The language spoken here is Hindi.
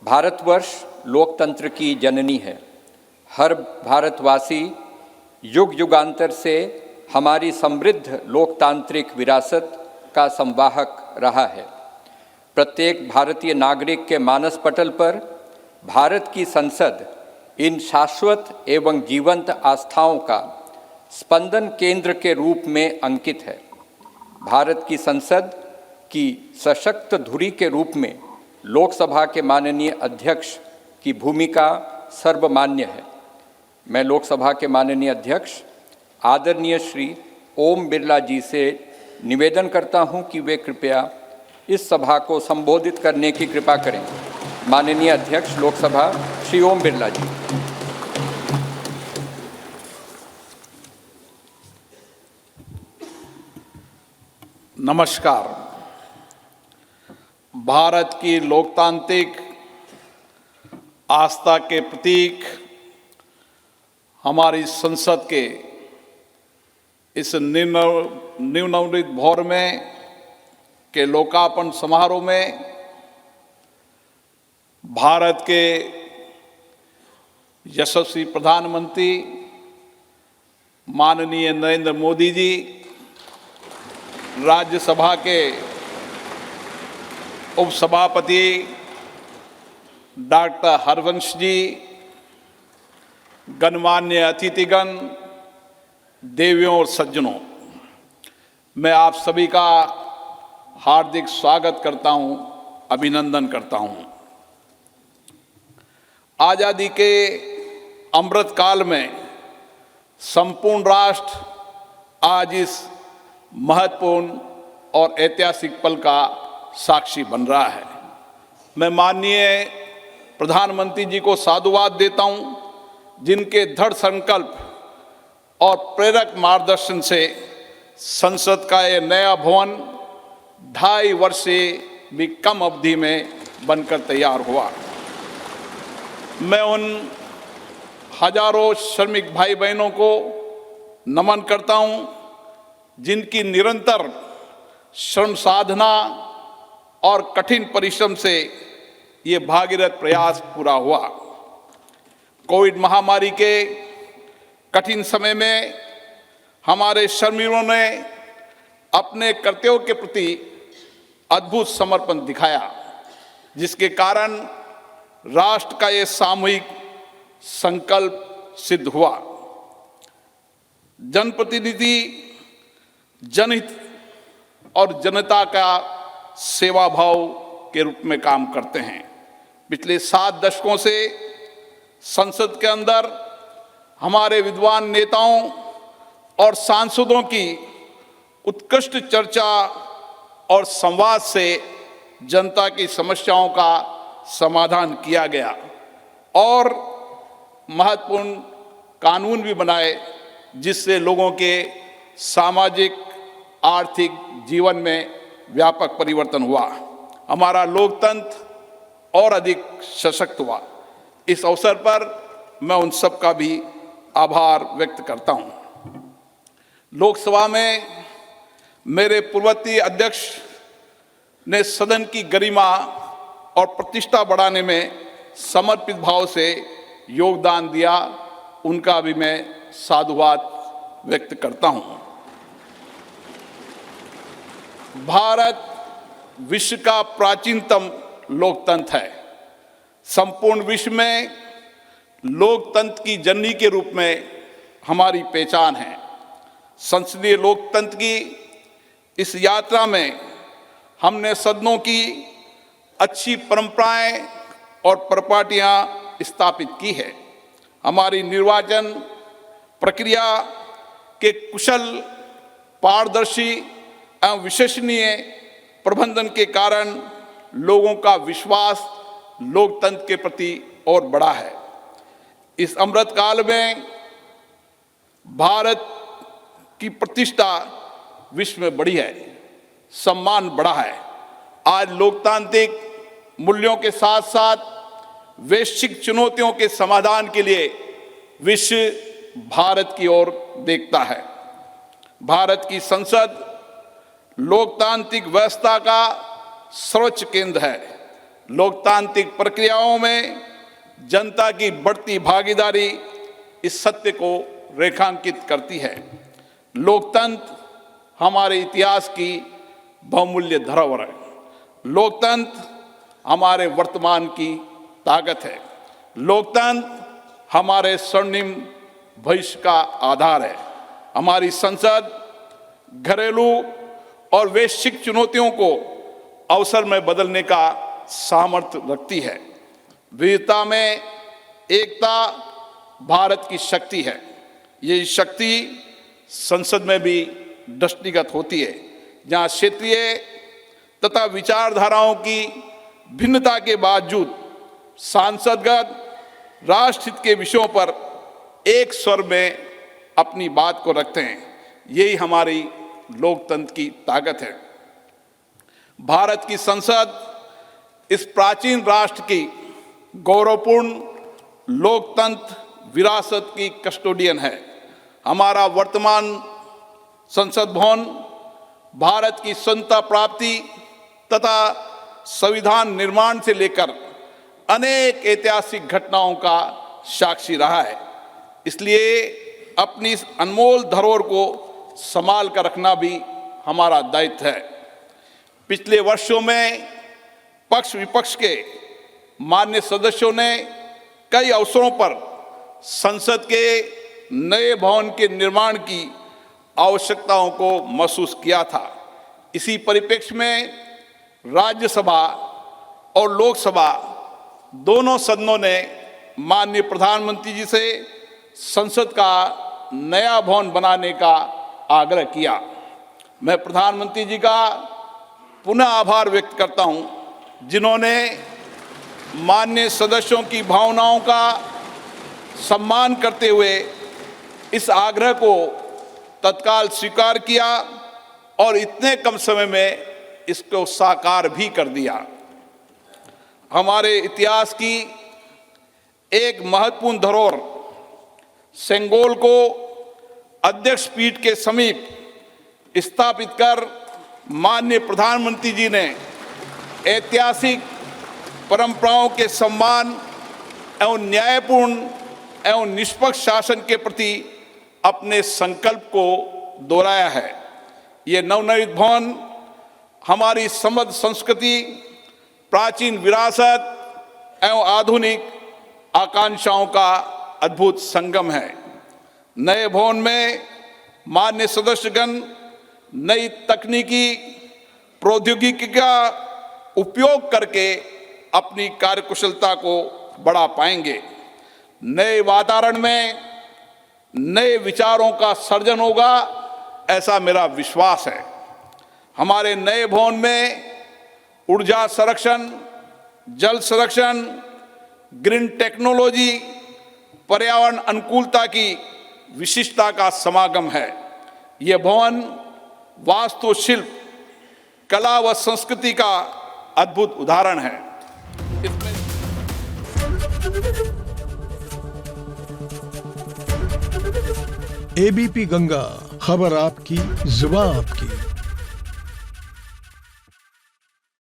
भारतवर्ष लोकतंत्र की जननी है। हर भारतवासी युग युगांतर से हमारी समृद्ध लोकतांत्रिक विरासत का संवाहक रहा है। प्रत्येक भारतीय नागरिक के मानस पटल पर भारत की संसद इन शाश्वत एवं जीवंत आस्थाओं का स्पंदन केंद्र के रूप में अंकित है। भारत की संसद की सशक्त धुरी के रूप में लोकसभा के माननीय अध्यक्ष की भूमिका सर्वमान्य है। मैं लोकसभा के माननीय अध्यक्ष आदरणीय श्री ओम बिरला जी से निवेदन करता हूं कि वे कृपया इस सभा को संबोधित करने की कृपा करें। माननीय अध्यक्ष लोकसभा श्री ओम बिरला जी। नमस्कार। भारत की लोकतांत्रिक आस्था के प्रतीक हमारी संसद के इस नवनिर्मित भवन में के लोकार्पण समारोह में भारत के यशस्वी प्रधानमंत्री माननीय नरेंद्र मोदी जी, राज्यसभा के उपसभापति डॉक्टर हरवंश जी, गणमान्य अतिथिगण, देवियों और सज्जनों, मैं आप सभी का हार्दिक स्वागत करता हूं, अभिनंदन करता हूं। आज़ादी के अमृत काल में संपूर्ण राष्ट्र आज इस महत्वपूर्ण और ऐतिहासिक पल का साक्षी बन रहा है। मैं माननीय प्रधानमंत्री जी को साधुवाद देता हूं, जिनके दृढ़ संकल्प और प्रेरक मार्गदर्शन से संसद का यह नया भवन 2.5 वर्ष से भी कम अवधि में बनकर तैयार हुआ। मैं उन हजारों श्रमिक भाई बहनों को नमन करता हूं, जिनकी निरंतर श्रम साधना और कठिन परिश्रम से ये भागीरथ प्रयास पूरा हुआ। कोविड महामारी के कठिन समय में हमारे श्रमिकों ने अपने कर्तव्यों के प्रति अद्भुत समर्पण दिखाया, जिसके कारण राष्ट्र का ये सामूहिक संकल्प सिद्ध हुआ। जनप्रतिनिधि जनहित और जनता का सेवा भाव के रूप में काम करते हैं। पिछले 7 दशकों से संसद के अंदर हमारे विद्वान नेताओं और सांसदों की उत्कृष्ट चर्चा और संवाद से जनता की समस्याओं का समाधान किया गया और महत्वपूर्ण कानून भी बनाए, जिससे लोगों के सामाजिक आर्थिक जीवन में व्यापक परिवर्तन हुआ। हमारा लोकतंत्र और अधिक सशक्त हुआ। इस अवसर पर मैं उन सब का भी आभार व्यक्त करता हूं। लोकसभा में मेरे पूर्ववर्ती अध्यक्ष ने सदन की गरिमा और प्रतिष्ठा बढ़ाने में समर्पित भाव से योगदान दिया, उनका भी मैं साधुवाद व्यक्त करता हूं। भारत विश्व का प्राचीनतम लोकतंत्र है। संपूर्ण विश्व में लोकतंत्र की जननी के रूप में हमारी पहचान है। संसदीय लोकतंत्र की इस यात्रा में हमने सदनों की अच्छी परंपराएं और परिपाटियां स्थापित की है। हमारी निर्वाचन प्रक्रिया के कुशल, पारदर्शी एवं विश्वसनीय प्रबंधन के कारण लोगों का विश्वास लोकतंत्र के प्रति और बढ़ा है। इस अमृत काल में भारत की प्रतिष्ठा विश्व में बढ़ी है, सम्मान बढ़ा है। आज लोकतांत्रिक मूल्यों के साथ साथ वैश्विक चुनौतियों के समाधान के लिए विश्व भारत की ओर देखता है। भारत की संसद लोकतांत्रिक व्यवस्था का सर्वोच्च केंद्र है। लोकतांत्रिक प्रक्रियाओं में जनता की बढ़ती भागीदारी इस सत्य को रेखांकित करती है। लोकतंत्र हमारे इतिहास की बहुमूल्य धरोहर है। लोकतंत्र हमारे वर्तमान की ताकत है। लोकतंत्र हमारे स्वर्णिम भविष्य का आधार है। हमारी संसद घरेलू और वैश्विक चुनौतियों को अवसर में बदलने का सामर्थ्य रखती है। विविधता में एकता भारत की शक्ति है। ये शक्ति संसद में भी दृष्टिगत होती है, जहाँ क्षेत्रीय तथा विचारधाराओं की भिन्नता के बावजूद सांसदगण राष्ट्र हित के विषयों पर एक स्वर में अपनी बात को रखते हैं। यही हमारी लोकतंत्र की ताकत है। भारत की संसद इस प्राचीन राष्ट्र की गौरवपूर्ण लोकतंत्र विरासत की कस्टोडियन है। हमारा वर्तमान संसद भवन भारत की स्वतंत्रता प्राप्ति तथा संविधान निर्माण से लेकर अनेक ऐतिहासिक घटनाओं का साक्षी रहा है। इसलिए अपनी इस अनमोल धरोहर को संभाल कर रखना भी हमारा दायित्व है। पिछले वर्षों में पक्ष विपक्ष के मान्य सदस्यों ने कई अवसरों पर संसद के नए भवन के निर्माण की आवश्यकताओं को महसूस किया था। इसी परिप्रेक्ष्य में राज्यसभा और लोकसभा दोनों सदनों ने माननीय प्रधानमंत्री जी से संसद का नया भवन बनाने का आग्रह किया। मैं प्रधानमंत्री जी का पुनः आभार व्यक्त करता हूं, जिन्होंने माननीय सदस्यों की भावनाओं का सम्मान करते हुए इस आग्रह को तत्काल स्वीकार किया और इतने कम समय में इसको साकार भी कर दिया। हमारे इतिहास की एक महत्वपूर्ण धरोहर सेंगोल को अध्यक्ष पीठ के समीप स्थापित कर माननीय प्रधानमंत्री जी ने ऐतिहासिक परंपराओं के सम्मान एवं न्यायपूर्ण एवं निष्पक्ष शासन के प्रति अपने संकल्प को दोहराया है। ये नवनिर्मित भवन हमारी समृद्ध संस्कृति, प्राचीन विरासत एवं आधुनिक आकांक्षाओं का अद्भुत संगम है। नए भवन में मान्य सदस्यगण नई तकनीकी प्रौद्योगिकी का उपयोग करके अपनी कार्यकुशलता को बढ़ा पाएंगे। नए वातावरण में नए विचारों का सर्जन होगा, ऐसा मेरा विश्वास है। हमारे नए भवन में ऊर्जा संरक्षण, जल संरक्षण, ग्रीन टेक्नोलॉजी, पर्यावरण अनुकूलता की विशिष्टता का समागम है। यह भवन वास्तुशिल्प, कला व संस्कृति का अद्भुत उदाहरण है। एबीपी गंगा, खबर आपकी, जुबान आपकी।